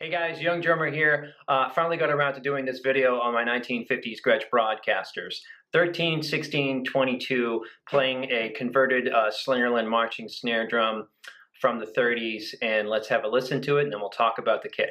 Hey guys, Young Drummer here. Finally got around to doing this video on my 1950s Gretsch Broadkasters. 13, 16, 22, playing a converted Slingerland marching snare drum from the 30s, and let's have a listen to it and then we'll talk about the kit.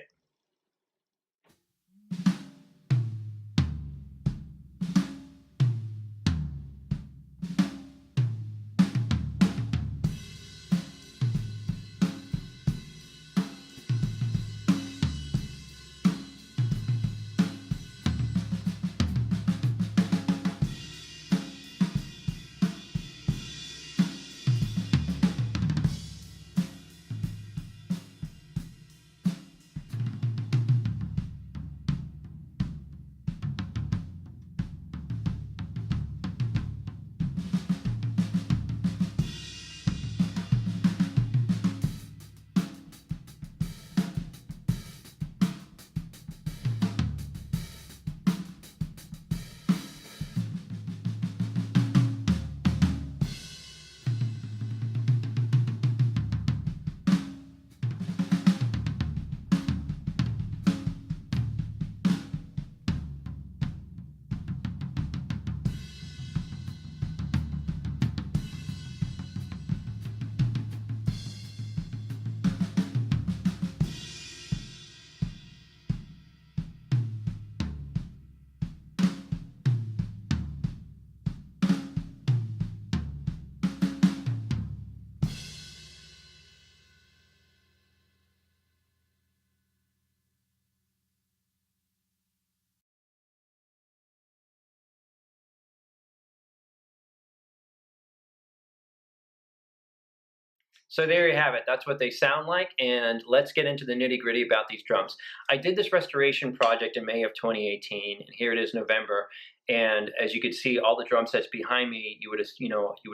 So there you have it. That's what they sound like, and let's get into the nitty-gritty about these drums. I did this restoration project in May of 2018, and here it is November. And as you can see, all the drum sets behind me, you would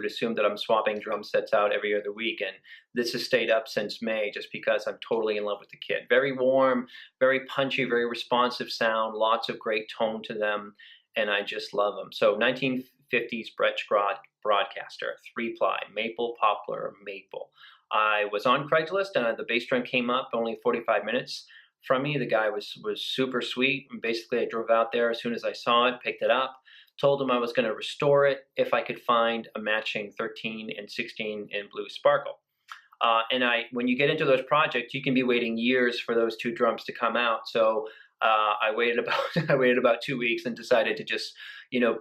assume that I'm swapping drum sets out every other week, and this has stayed up since May just because I'm totally in love with the kit. Very warm, very punchy, very responsive sound, lots of great tone to them, and I just love them. So 1950s Gretsch Broadkaster, 3-ply, maple, poplar, maple. I was on Craigslist and the bass drum came up only 45 minutes from me. The guy was super sweet. And basically, I drove out there as soon as I saw it, picked it up, told him I was going to restore it if I could find a matching 13 and 16 in blue sparkle. When you get into those projects, you can be waiting years for those two drums to come out. So I waited about 2 weeks and decided to just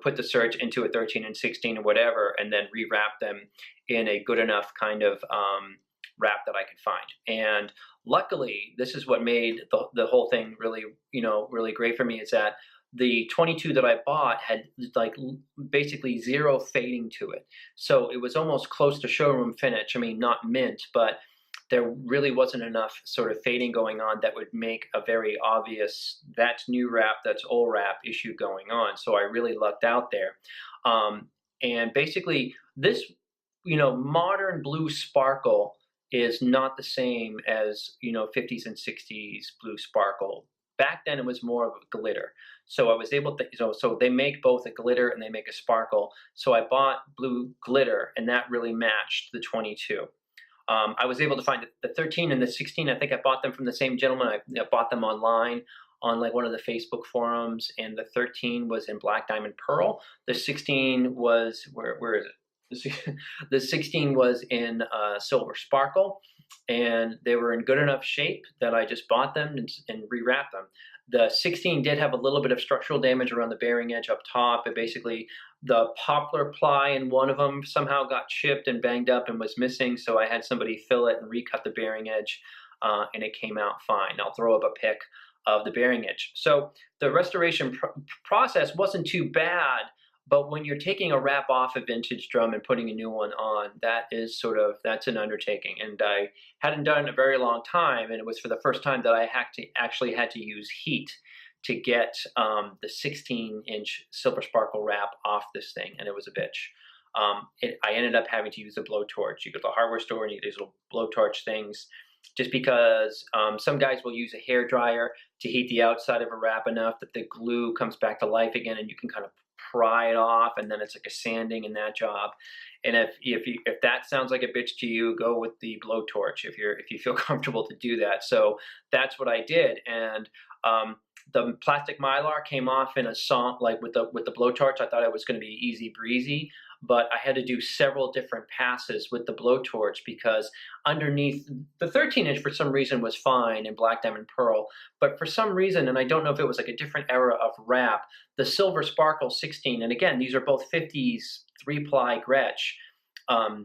put the search into a 13 and 16 or whatever, and then rewrap them in a good enough kind of wrap that I could find. And luckily, this is what made the whole thing really really great for me, is that the 22 that I bought had like basically zero fading to it. So it was almost close to showroom finish. I mean, not mint, but there really wasn't enough sort of fading going on that would make a very obvious that's new wrap, that's old wrap issue going on. So I really lucked out there. And basically this, modern blue sparkle is not the same as, 50s and 60s blue sparkle. Back then it was more of a glitter. So I was able to, so they make both a glitter and they make a sparkle. So I bought blue glitter and that really matched the 22. I was able to find the 13 and the 16. I think I bought them from the same gentleman. I bought them online on like one of the Facebook forums, and the 13 was in black diamond pearl. The 16 was, where is it? The 16 was in silver sparkle, and they were in good enough shape that I just bought them and rewrapped them. The 16 did have a little bit of structural damage around the bearing edge up top. It basically, the poplar ply in one of them somehow got chipped and banged up and was missing, so I had somebody fill it and recut the bearing edge, and it came out fine. I'll throw up a pic of the bearing edge. So the restoration process wasn't too bad, but when you're taking a wrap off a vintage drum and putting a new one on, that's an undertaking. And I hadn't done it in a very long time, and it was for the first time that I actually had to use heat to get the 16-inch silver sparkle wrap off this thing, and it was a bitch. I ended up having to use a blowtorch. You go to the hardware store and you get these little blowtorch things, just because some guys will use a hair dryer to heat the outside of a wrap enough that the glue comes back to life again, and you can kind of pry it off, and then it's like a sanding in that job. And if that sounds like a bitch to you, go with the blowtorch if you feel comfortable to do that. So that's what I did, and the plastic mylar came off in a song, like with the blowtorch. I thought it was going to be easy breezy, but I had to do several different passes with the blowtorch because underneath the 13-inch for some reason was fine in black diamond pearl, but for some reason, and I don't know if it was like a different era of wrap, the silver sparkle 16, and again, these are both 50s 3-ply Gretsch. After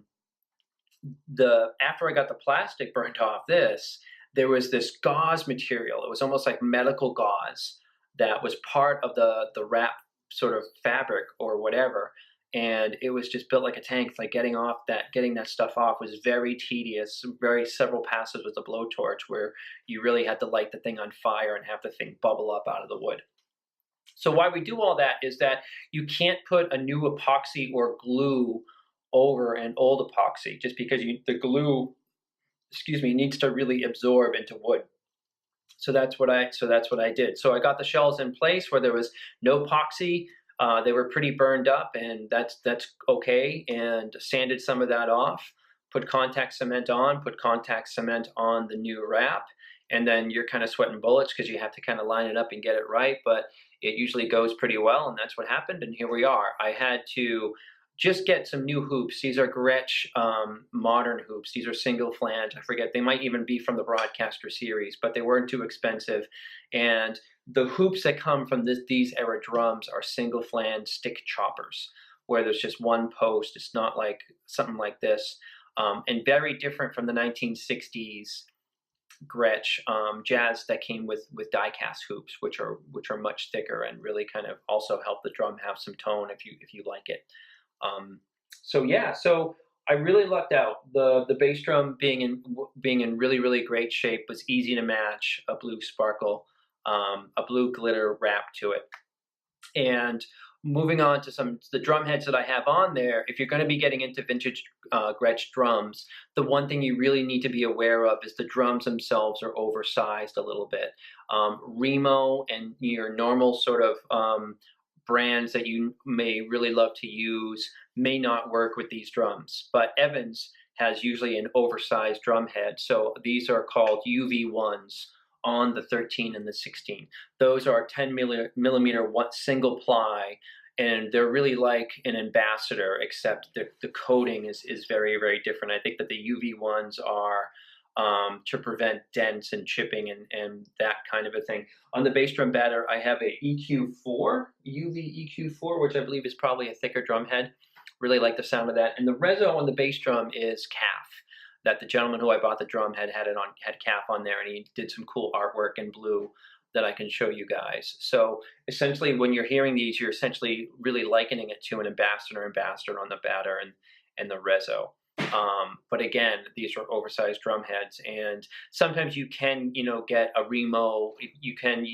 I got the plastic burnt off this, there was this gauze material. It was almost like medical gauze that was part of the wrap sort of fabric or whatever. And it was just built like a tank. Like getting that stuff off was very tedious, several passes with the blowtorch where you really had to light the thing on fire and have the thing bubble up out of the wood. So why we do all that is that you can't put a new epoxy or glue over an old epoxy just because the glue, needs to really absorb into wood. So that's what I did. So I got the shells in place where there was no epoxy. They were pretty burned up, and that's okay. And sanded some of that off. Put contact cement on. Put contact cement on the new wrap, and then you're kind of sweating bullets because you have to kind of line it up and get it right. But it usually goes pretty well, and that's what happened. And here we are. I had to just get some new hoops. These are Gretsch modern hoops. These are single flange. I forget, they might even be from the Broadkaster series, but they weren't too expensive. And the hoops that come from these era drums are single flange stick choppers, where there's just one post. It's not like something like this. And very different from the 1960s Gretsch jazz that came with die-cast hoops, which are much thicker and really kind of also help the drum have some tone if you like it. So yeah, so I really lucked out. The bass drum being in really great shape, was easy to match a blue sparkle, a blue glitter wrap to it. And moving on to the drum heads that I have on there, if you're going to be getting into vintage Gretsch drums, the one thing you really need to be aware of is the drums themselves are oversized a little bit. Remo and your normal sort of brands that you may really love to use may not work with these drums, but Evans has usually an oversized drum head. So these are called UV1s on the 13 and the 16. Those are 10 millimeter single ply, and they're really like an Ambassador, except the coating is very different. I think that the UV1s are to prevent dents and chipping and that kind of a thing. On the bass drum batter, I have a EQ4, UV EQ4, which I believe is probably a thicker drum head. Really like the sound of that. And the reso on the bass drum is calf. That the gentleman who I bought the drum had calf on there, and he did some cool artwork in blue that I can show you guys. So essentially, when you're hearing these, you're essentially really likening it to an Ambassador on the batter and the reso. But again, these are oversized drum heads, and sometimes you can, get a Remo. You can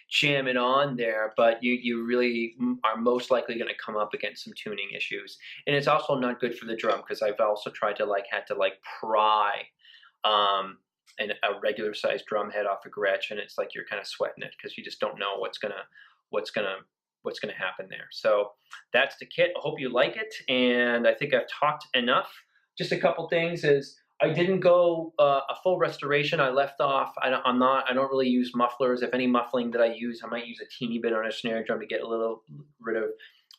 jam it on there, but you really are most likely going to come up against some tuning issues. And it's also not good for the drum because I've also tried to had to pry a regular sized drum head off a Gretsch, and it's like you're kind of sweating it because you just don't know what's gonna happen there. So that's the kit. I hope you like it, and I think I've talked enough. Just a couple things is I didn't go a full restoration. I left off. I don't really use mufflers. If any muffling that I use, I might use a teeny bit on a snare drum to get a little rid of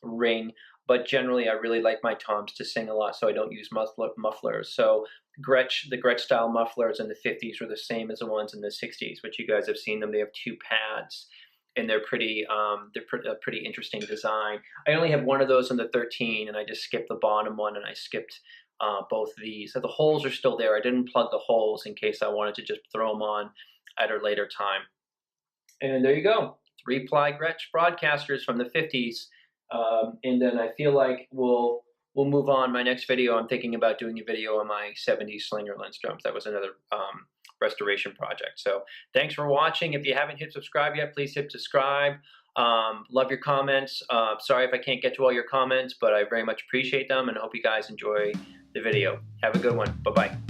ring. But generally, I really like my toms to sing a lot, so I don't use mufflers. So the Gretsch style mufflers in the 50s were the same as the ones in the 60s, which you guys have seen them. They have two pads, and they're a pretty interesting design. I only have one of those in the 13, and I just skipped the bottom one, and I skipped both of these. So the holes are still there. I didn't plug the holes in case I wanted to just throw them on at a later time. And there you go, 3-ply Gretsch Broadkasters from the 50s. And then I feel like we'll move on. My next video, I'm thinking about doing a video on my 70s Slinger Lens drums. That was another restoration project. So thanks for watching. If you haven't hit subscribe yet, please hit subscribe. Love your comments. Sorry if I can't get to all your comments, but I very much appreciate them, and I hope you guys enjoy the video. Have a good one. Bye-bye.